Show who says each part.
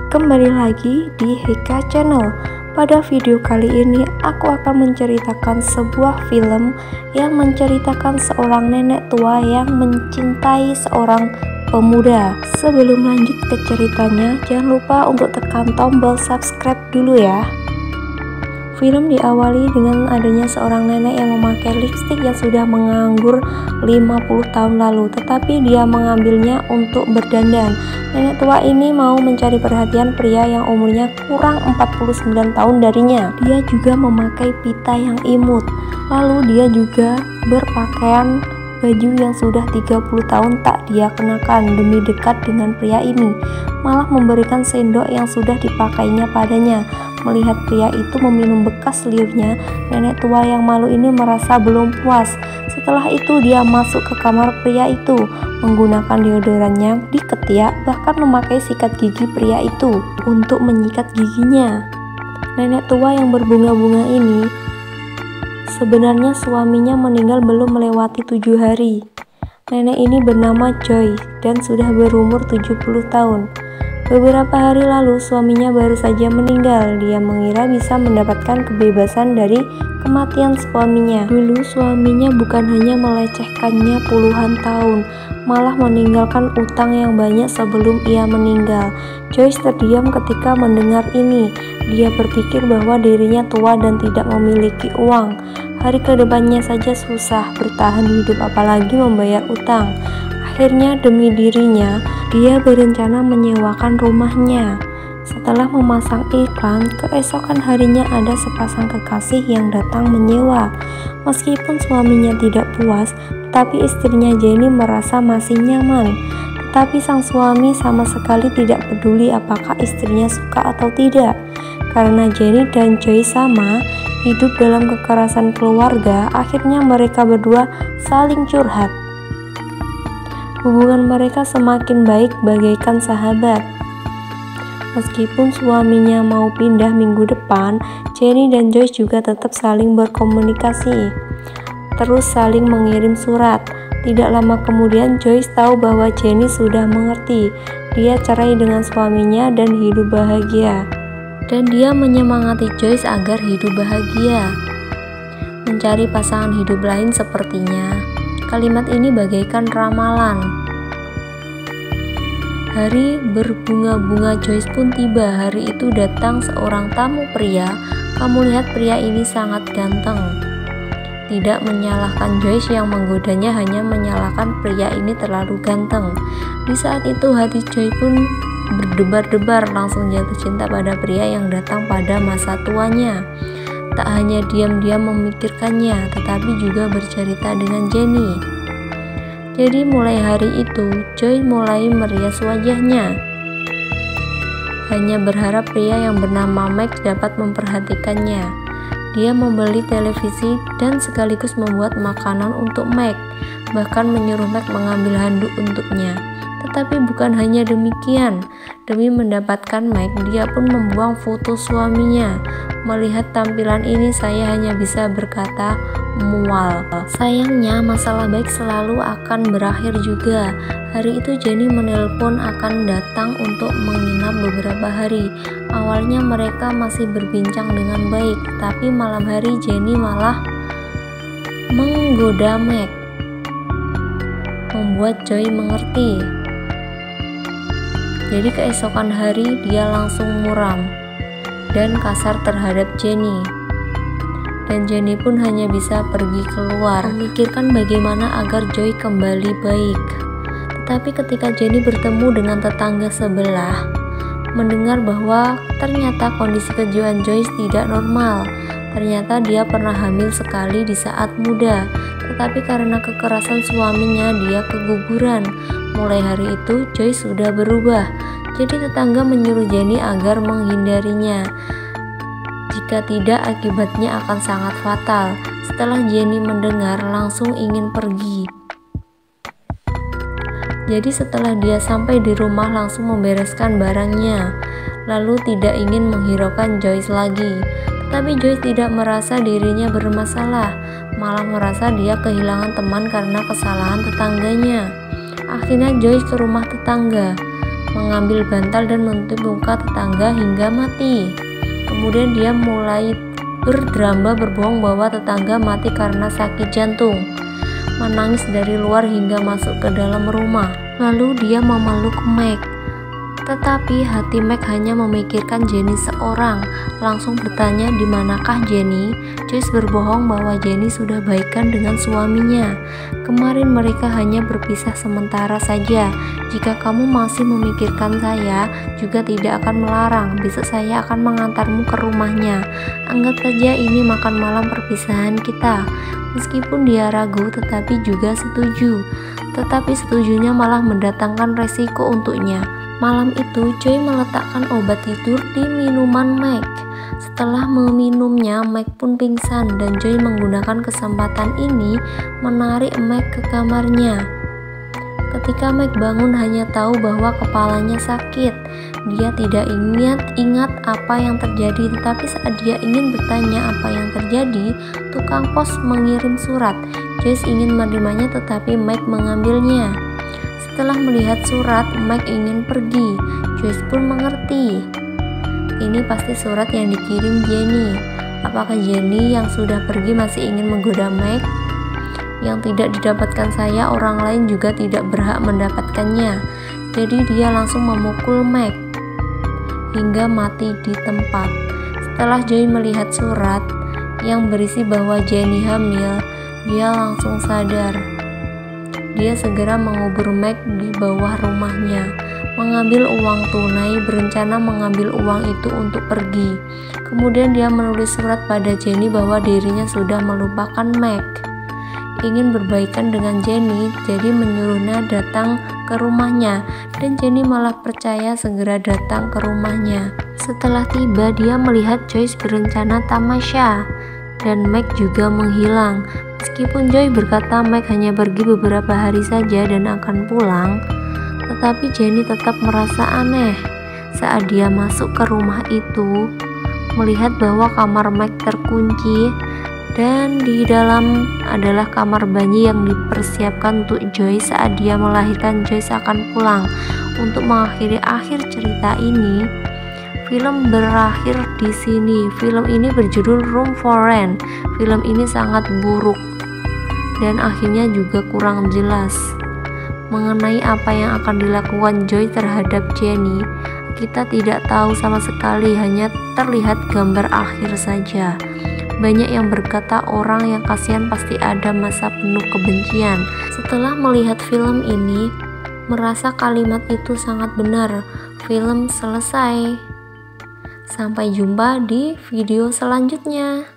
Speaker 1: Kembali lagi di Hika Channel. Pada video kali ini aku akan menceritakan sebuah film yang menceritakan seorang nenek tua yang mencintai seorang pemuda. Sebelum lanjut ke ceritanya, jangan lupa untuk tekan tombol subscribe dulu ya. Film diawali dengan adanya seorang nenek yang memakai lipstik yang sudah menganggur 50 tahun lalu, tetapi dia mengambilnya untuk berdandan. Nenek tua ini mau mencari perhatian pria yang umurnya kurang 49 tahun darinya. Dia juga memakai pita yang imut. Lalu dia juga berpakaian baju yang sudah 30 tahun tak dia kenakan demi dekat dengan pria ini, malah memberikan sendok yang sudah dipakainya padanya. Melihat pria itu meminum bekas liurnya, nenek tua yang malu ini merasa belum puas. Setelah itu dia masuk ke kamar pria itu, menggunakan deodorannya di ketiak, bahkan memakai sikat gigi pria itu untuk menyikat giginya. Nenek tua yang berbunga-bunga ini sebenarnya suaminya meninggal belum melewati 7 hari. Nenek ini bernama Joy dan sudah berumur 70 tahun. Beberapa hari lalu suaminya baru saja meninggal. Dia mengira bisa mendapatkan kebebasan dari kematian suaminya. Dulu suaminya bukan hanya melecehkannya puluhan tahun, malah meninggalkan utang yang banyak sebelum ia meninggal. Joyce terdiam ketika mendengar ini. Dia berpikir bahwa dirinya tua dan tidak memiliki uang. Hari kedepannya saja susah bertahan hidup, apalagi membayar utang. Akhirnya demi dirinya, dia berencana menyewakan rumahnya. Setelah memasang iklan, keesokan harinya ada sepasang kekasih yang datang menyewa. Meskipun suaminya tidak puas, tetapi istrinya Jenny merasa masih nyaman. Tetapi sang suami sama sekali tidak peduli apakah istrinya suka atau tidak. Karena Jenny dan Joy sama hidup dalam kekerasan keluarga, akhirnya mereka berdua saling curhat. Hubungan mereka semakin baik bagaikan sahabat. Meskipun suaminya mau pindah minggu depan, Jenny dan Joyce juga tetap saling berkomunikasi, terus saling mengirim surat. Tidak lama kemudian Joyce tahu bahwa Jenny sudah mengerti. Dia cerai dengan suaminya dan hidup bahagia. Dan dia menyemangati Joyce agar hidup bahagia, mencari pasangan hidup lain sepertinya. Kalimat ini bagaikan ramalan. Hari berbunga-bunga Joyce pun tiba. Hari itu datang seorang tamu pria. Kamu lihat pria ini sangat ganteng. Tidak menyalahkan Joyce yang menggodanya, hanya menyalahkan pria ini terlalu ganteng. Di saat itu hati Joyce pun berdebar-debar, langsung jatuh cinta pada pria yang datang pada masa tuanya. Tak hanya diam-diam memikirkannya, tetapi juga bercerita dengan Jenny. Jadi mulai hari itu, Joy mulai merias wajahnya. Hanya berharap pria yang bernama Mike dapat memperhatikannya. Dia membeli televisi dan sekaligus membuat makanan untuk Mike, bahkan menyuruh Mike mengambil handuk untuknya. Tetapi bukan hanya demikian, demi mendapatkan Mike, dia pun membuang foto suaminya. Melihat tampilan ini, saya hanya bisa berkata mual. Sayangnya masalah baik selalu akan berakhir juga. Hari itu Jenny menelpon akan datang untuk menginap beberapa hari. Awalnya mereka masih berbincang dengan baik, tapi malam hari Jenny malah menggoda Mike, membuat Joy mengerti. Jadi keesokan hari dia langsung muram dan kasar terhadap Jenny. Dan Jenny pun hanya bisa pergi keluar, memikirkan bagaimana agar Joy kembali baik. Tetapi ketika Jenny bertemu dengan tetangga sebelah, mendengar bahwa ternyata kondisi kejiwaan Joyce tidak normal. Ternyata dia pernah hamil sekali di saat muda, tetapi karena kekerasan suaminya dia keguguran. Mulai hari itu Joyce sudah berubah. Jadi tetangga menyuruh Jenny agar menghindarinya. Jika tidak, akibatnya akan sangat fatal. Setelah Jenny mendengar, langsung ingin pergi. Jadi setelah dia sampai di rumah, langsung membereskan barangnya. Lalu tidak ingin menghiraukan Joyce lagi. Tetapi Joyce tidak merasa dirinya bermasalah, malah merasa dia kehilangan teman karena kesalahan tetangganya. Akhirnya Joyce ke rumah tetangga, mengambil bantal dan menutup muka tetangga hingga mati. Kemudian dia mulai berdrama berbohong bahwa tetangga mati karena sakit jantung, menangis dari luar hingga masuk ke dalam rumah. Lalu dia memeluk Meg. Tetapi hati Meg hanya memikirkan Jenny seorang. Langsung bertanya di manakah Jenny. Joyce berbohong bahwa Jenny sudah baikan dengan suaminya. Kemarin mereka hanya berpisah sementara saja. Jika kamu masih memikirkan saya, juga tidak akan melarang. Besok saya akan mengantarmu ke rumahnya. Anggap saja ini makan malam perpisahan kita. Meskipun dia ragu, tetapi juga setuju. Tetapi setujunya malah mendatangkan resiko untuknya. Malam itu, Joy meletakkan obat tidur di minuman Meg. Setelah meminumnya, Meg pun pingsan dan Joy menggunakan kesempatan ini menarik Meg ke kamarnya. Ketika Meg bangun hanya tahu bahwa kepalanya sakit. Dia tidak ingat apa yang terjadi, tetapi saat dia ingin bertanya apa yang terjadi, tukang pos mengirim surat. Joyce ingin menerimanya tetapi Meg mengambilnya. Setelah melihat surat, Meg ingin pergi. Joyce pun mengerti. Ini pasti surat yang dikirim Jenny. Apakah Jenny yang sudah pergi masih ingin menggoda Meg? Yang tidak didapatkan saya, orang lain juga tidak berhak mendapatkannya. Jadi dia langsung memukul Meg hingga mati di tempat. Setelah Joy melihat surat yang berisi bahwa Jenny hamil, dia langsung sadar. Dia segera mengubur Meg di bawah rumahnya, mengambil uang tunai, berencana mengambil uang itu untuk pergi. Kemudian dia menulis surat pada Jenny bahwa dirinya sudah melupakan Meg, ingin berbaikan dengan Jenny, jadi menyuruhnya datang ke rumahnya, dan Jenny malah percaya segera datang ke rumahnya. Setelah tiba, dia melihat Joyce berencana tamasya, dan Meg juga menghilang. Meskipun Joy berkata Meg hanya pergi beberapa hari saja dan akan pulang, tetapi Jenny tetap merasa aneh saat dia masuk ke rumah itu, melihat bahwa kamar Meg terkunci dan di dalam adalah kamar bayi yang dipersiapkan untuk Joy saat dia melahirkan. Joyce akan pulang. Untuk mengakhiri akhir cerita ini, film berakhir di sini. Film ini berjudul Room for Rent. Film ini sangat buruk dan akhirnya juga kurang jelas mengenai apa yang akan dilakukan Joy terhadap Jenny. Kita tidak tahu sama sekali, hanya terlihat gambar akhir saja. Banyak yang berkata orang yang kasihan pasti ada masa penuh kebencian. Setelah melihat film ini, merasa kalimat itu sangat benar. Film selesai. Sampai jumpa di video selanjutnya.